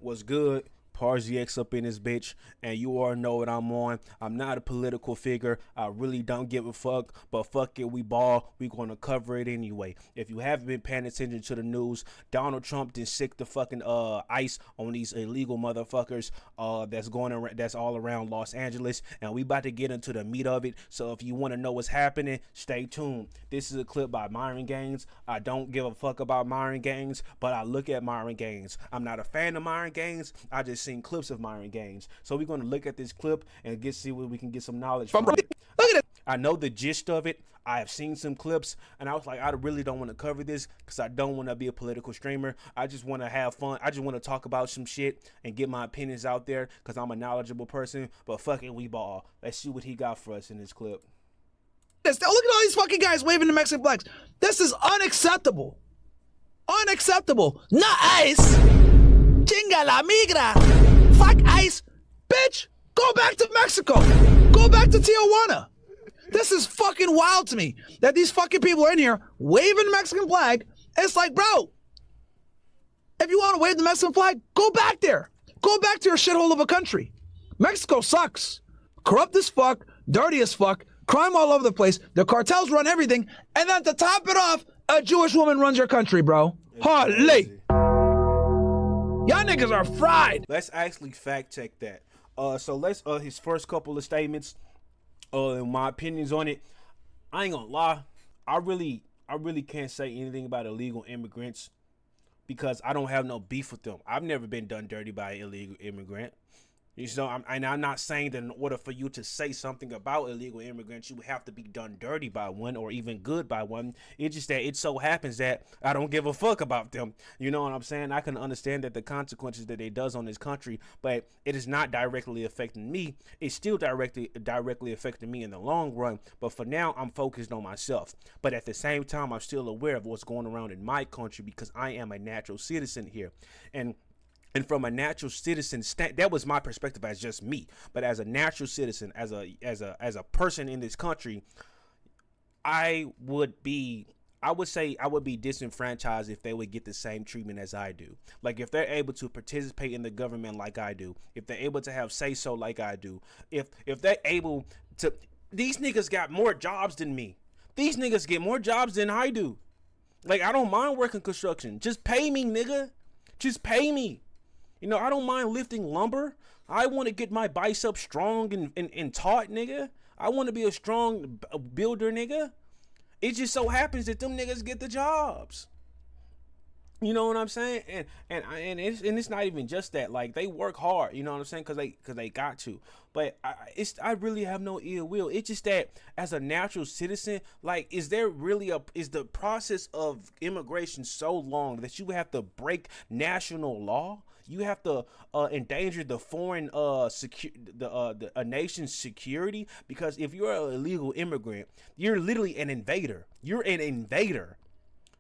What's good? ParziexTTV up in this bitch, and you all know what I'm on. I'm not a political figure. I really don't give a fuck, but fuck it, we ball. We gonna cover it anyway. If you haven't been paying attention to the news, Donald Trump did sick the fucking ice on these illegal motherfuckers that's going around, that's all around Los Angeles, and we about to get into the meat of it. So if you want to know what's happening, stay tuned. This is a clip by Myron Gaines. I don't give a fuck about Myron Gaines, but I look at Myron Gaines. I'm not a fan of Myron Gaines. I just seen clips of Myron Gaines. So we're going to look at this clip and see where we can get some knowledge from it. Look at it. I know the gist of it. I have seen some clips, and I was like, I really don't want to cover this because I don't want to be a political streamer. I just want to have fun. I just want to talk about some shit and get my opinions out there because I'm a knowledgeable person. But fucking we ball. Let's see what he got for us in this clip. Look at all these fucking guys waving the Mexican flags. This is unacceptable. Unacceptable. Not ICE. Chinga la migra. Fuck ICE. Bitch, go back to Mexico. Go back to Tijuana. This is fucking wild to me that these fucking people are in here waving the Mexican flag. It's like, bro, if you want to wave the Mexican flag, go back there. Go back to your shithole of a country. Mexico sucks. Corrupt as fuck, dirty as fuck, crime all over the place. The cartels run everything. And then to top it off, a Jewish woman runs your country, bro. Holy. Y'all niggas are fried. Let's actually fact check that. So let's his first couple of statements, and my opinions on it. I ain't gonna lie, I really can't say anything about illegal immigrants because I don't have no beef with them. I've never been done dirty by an illegal immigrant. You know, I'm not saying that in order for you to say something about illegal immigrants, you have to be done dirty by one or even good by one. It's just that it so happens that I don't give a fuck about them. You know what I'm saying? I can understand that the consequences that it does on this country, but it is not directly affecting me. It's still directly affecting me in the long run. But for now, I'm focused on myself. But at the same time, I'm still aware of what's going around in my country because I am a natural citizen here. And from a natural citizen, that was my perspective as just me. But as a natural citizen, as a person in this country, I would say I would be disenfranchised if they would get the same treatment as I do. Like if they're able to participate in the government like I do, if they're able to have say so like I do, if they're able to, these niggas got more jobs than me. These niggas get more jobs than I do. Like I don't mind working construction. Just pay me, nigga. Just pay me. You know, I don't mind lifting lumber. I want to get my biceps strong and taut, nigga. I want to be a strong builder, nigga. It just so happens that them niggas get the jobs. You know what I'm saying? And it's not even just that. Like they work hard. You know what I'm saying? Because they got to. But I really have no ill will. It's just that as a natural citizen, like, is the process of immigration so long that you have to break national law? You have to endanger the foreign a nation's security, because if you're an illegal immigrant, you're literally an invader. You're an invader.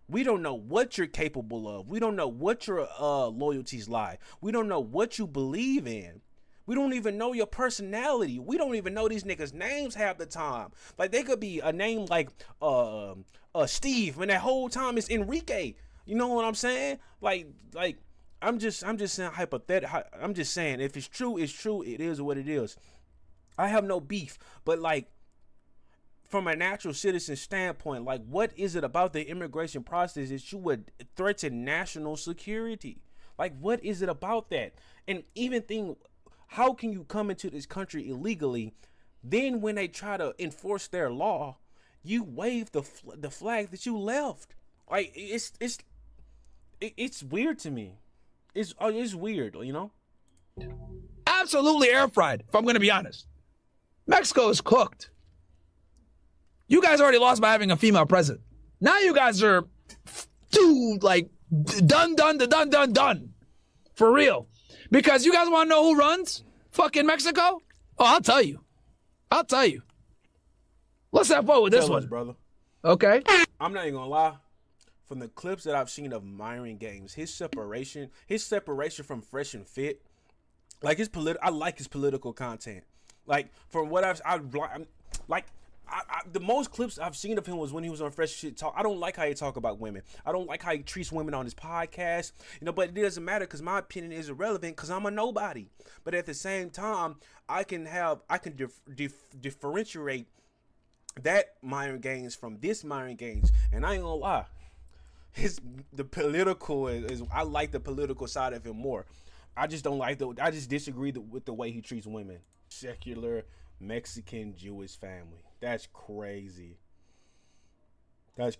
We don't know what you're capable of. We don't know what your loyalties lie. We don't know what you believe in. We don't even know your personality. We don't even know these niggas' names half the time. Like they could be a name like Steve, when that whole time it's Enrique. You know what I'm saying? Like. I'm just saying hypothetical. I'm just saying if it's true, it's true. It is what it is. I have no beef, but like from a natural citizen standpoint, like what is it about the immigration process that you would threaten national security? Like what is it about that? And even how can you come into this country illegally? Then when they try to enforce their law, you wave the flag that you left. Like it's weird to me. It's weird, you know? Absolutely air fried, if I'm going to be honest. Mexico is cooked. You guys already lost by having a female president. Now you guys are done. For real. Because you guys want to know who runs fucking Mexico? Oh, I'll tell you. Let's have fun with this one, brother. Okay. I'm not even going to lie. From the clips that I've seen of Myron Gaines, his separation from Fresh and Fit, like I like his political content. Like from what I the most clips I've seen of him was when he was on Fresh Shit Talk. I don't like how he talk about women. I don't like how he treats women on his podcast. You know, but it doesn't matter because my opinion is irrelevant because I'm a nobody. But at the same time, I can differentiate that Myron Gaines from this Myron Gaines, and I ain't gonna lie. The political is I like the political side of him more. I just don't like I just disagree with the way he treats women. Secular Mexican Jewish family. That's crazy. That's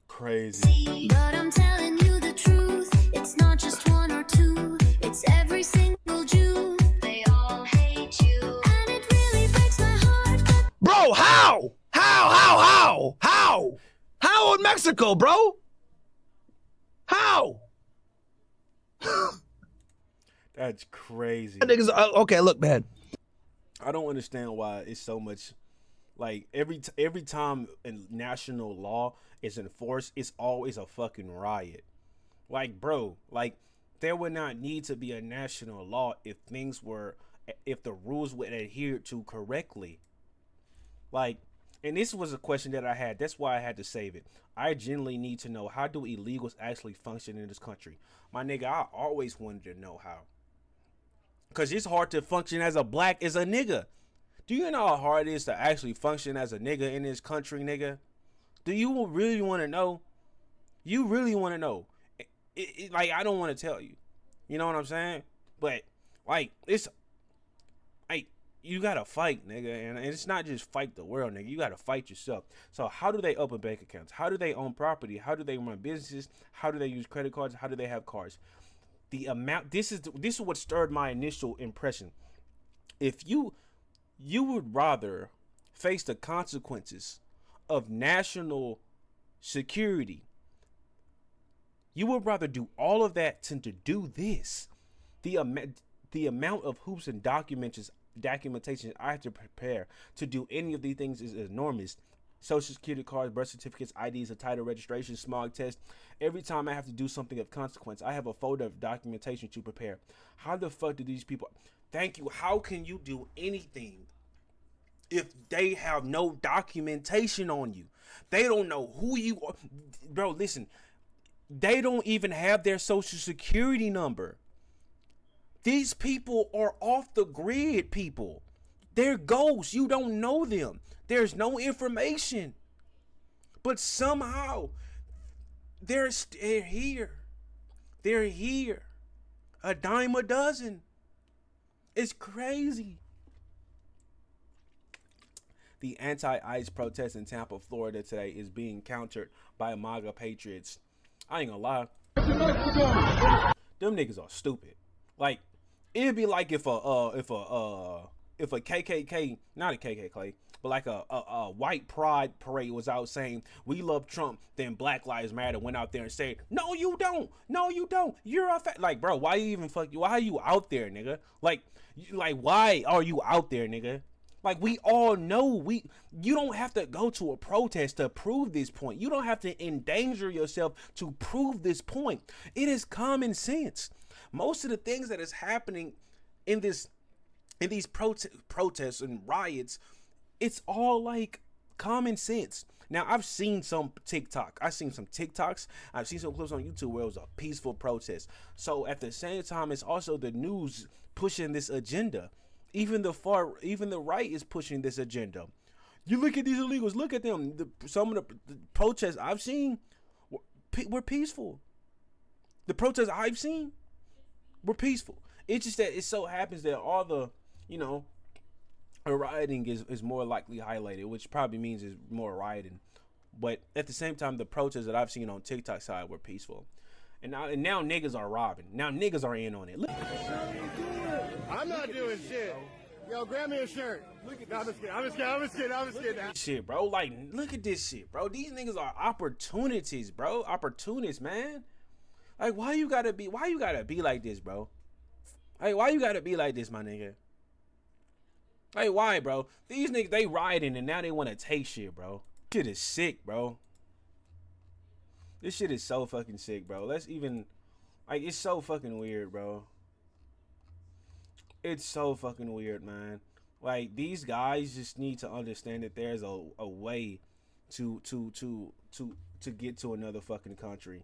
crazy. But I'm telling you the truth. It's not just one or two. It's every single Jew. They all hate you. And it really breaks my heart. Bro, how? How in Mexico, bro? How? That's crazy. Okay, look, man. I don't understand why it's so much. Like every time a national law is enforced, it's always a fucking riot. Like, bro, like there would not need to be a national law if the rules were adhered to correctly. Like, and this was a question that I had. That's why I had to save it. I genuinely need to know, how do illegals actually function in this country? My nigga, I always wanted to know how. Because it's hard to function as a black as a nigga. Do you know how hard it is to actually function as a nigga in this country, nigga? Do you really want to know? You really want to know? Like, I don't want to tell you. You know what I'm saying? But, like, it's... like, you gotta fight, nigga. And it's not just fight the world, nigga. You gotta fight yourself. So how do they open bank accounts? How do they own property? How do they run businesses? How do they use credit cards? How do they have cars? The amount... This is what stirred my initial impression. If you would rather face the consequences of national security, you would rather do all of that than to do this. The amount of hoops and documentation I have to prepare to do any of these things is enormous. Social security cards, birth certificates, IDs, a title registration, smog test. Every time I have to do something of consequence, I have a folder of documentation to prepare. How the fuck do these people... Thank you. How can you do anything if they have no documentation on you? They don't know who you are. Bro, listen. They don't even have their social security number. These people are off the grid people. They're ghosts. You don't know them. There's no information. But somehow, they're here. They're here. A dime a dozen. It's crazy. The anti-ICE protest in Tampa, Florida today is being countered by MAGA patriots. I ain't gonna lie. Them niggas are stupid. Like, it'd be like if a KKK, not a KKK, but like a white pride parade was out saying we love Trump, then Black Lives Matter went out there and said, no you don't, you're a like, bro, why are you out there, nigga? Like why are you out there, nigga? Like, we all know you don't have to go to a protest to prove this point. You don't have to endanger yourself to prove this point. It is common sense. Most of the things that is happening in these protests and riots, it's all like common sense. Now, I've seen some TikToks. I've seen some clips on YouTube where it was a peaceful protest. So at the same time, it's also the news pushing this agenda. Even the right is pushing this agenda. You look at these illegals, look at them. Some of the protests I've seen were peaceful. The protests I've seen were peaceful. It's just that it so happens that all the, rioting is more likely highlighted, which probably means it's more rioting. But at the same time, the protests that I've seen on TikTok side were peaceful. And now niggas are robbing. Now niggas are in on it. Look. I'm not doing shit. Yo, grab me a shirt. No, I'm just kidding. Shit, bro. Like, look at this shit, bro. These niggas are opportunities, bro. Opportunists, man. Like, why you gotta be like this, bro? Hey, why you gotta be like this, my nigga? Hey, why, bro? These niggas, they rioting and now they want to take shit, bro. Shit is sick, bro. This shit is so fucking sick, bro. It's so fucking weird, bro. It's so fucking weird, man. Like, these guys just need to understand that there's a way to get to another fucking country.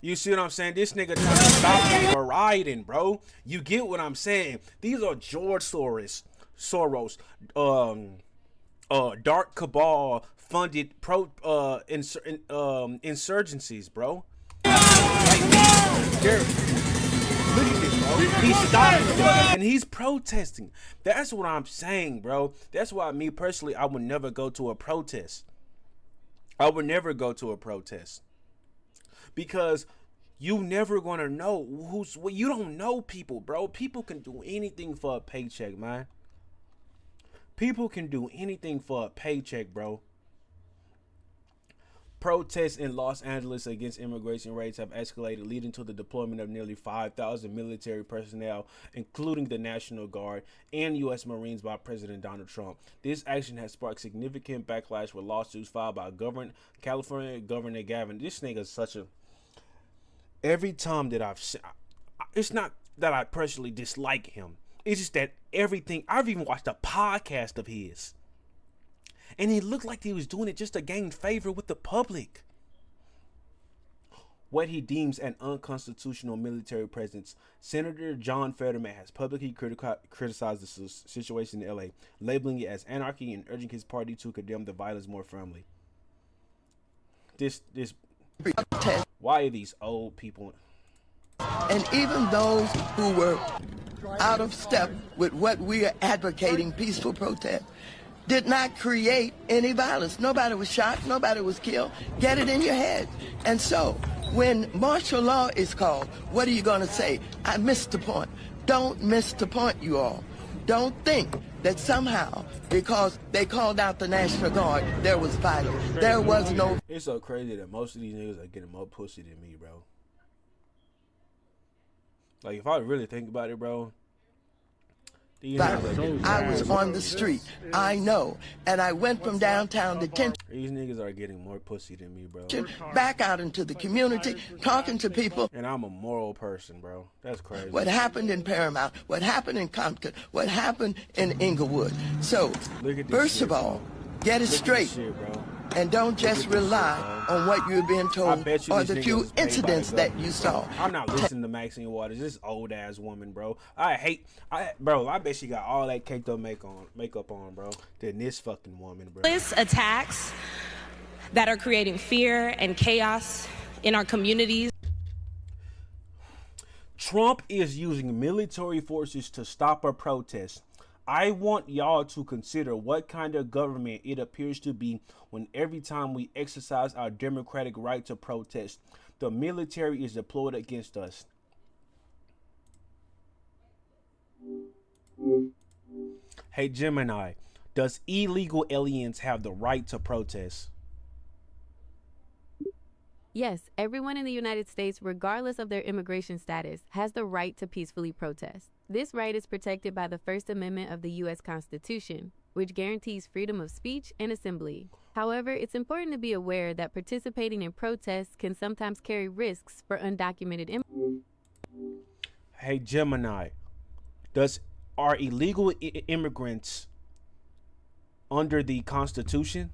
You see what I'm saying? This nigga trying to stop me for riding, bro. You get what I'm saying? These are George Soros, dark cabal funded insurgencies, bro. Like, look at this, bro. He's stopping them and he's protesting. That's what I'm saying, bro. That's why me personally, I would never go to a protest. I would never go to a protest. Because you never gonna know you don't know people, bro. People can do anything for a paycheck, man. People can do anything for a paycheck, bro. Protests in Los Angeles against immigration raids have escalated, leading to the deployment of nearly 5,000 military personnel, including the National Guard and U.S. Marines, by President Donald Trump. This action has sparked significant backlash with lawsuits filed by California Governor Gavin. This nigga's such a... Every time that I've seen... It's not that I personally dislike him. It's just that everything... I've even watched a podcast of his. And he looked like he was doing it just to gain favor with the public. What he deems an unconstitutional military presence, Senator John Fetterman has publicly criticized the situation in LA, labeling it as anarchy and urging his party to condemn the violence more firmly. Why are these old people? And even those who were out of step with what we are advocating, peaceful protest, did not create any violence. Nobody was shot, nobody was killed. Get it in your head. And so, when martial law is called, what are you going to say? I missed the point. Don't miss the point, you all. Don't think that somehow, because they called out the National Guard, there was violence. There was no... It's so crazy that most of these niggas are getting more pussy than me, bro. Like, if I really think about it, bro... I was on the street. I know. And I went from downtown detention. These niggas are getting more pussy than me, bro. Back out into the community, talking to people. And I'm a moral person, bro. That's crazy. What happened in Paramount, what happened in Compton, what happened in Inglewood. So, first of all, get it straight. And don't just rely on what you're being told or the few incidents that you saw. I'm not listening to Maxine Waters. This old ass woman, bro. I bet she got all that caked up makeup on, bro. Than this fucking woman, bro. Attacks that are creating fear and chaos in our communities. Trump is using military forces to stop a protest. I want y'all to consider what kind of government it appears to be when every time we exercise our democratic right to protest, the military is deployed against us. Hey Gemini, does illegal aliens have the right to protest? Yes, everyone in the United States, regardless of their immigration status, has the right to peacefully protest. This right is protected by the First Amendment of the U.S. Constitution, which guarantees freedom of speech and assembly. However, it's important to be aware that participating in protests can sometimes carry risks for undocumented immigrants. Hey Gemini, are illegal immigrants under the Constitution?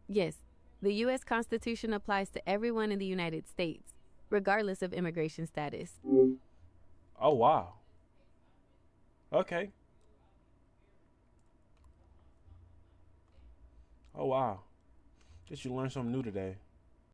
Yes, the U.S. Constitution applies to everyone in the United States, regardless of immigration status. Oh, wow. Okay. Oh, wow. Guess you learned something new today.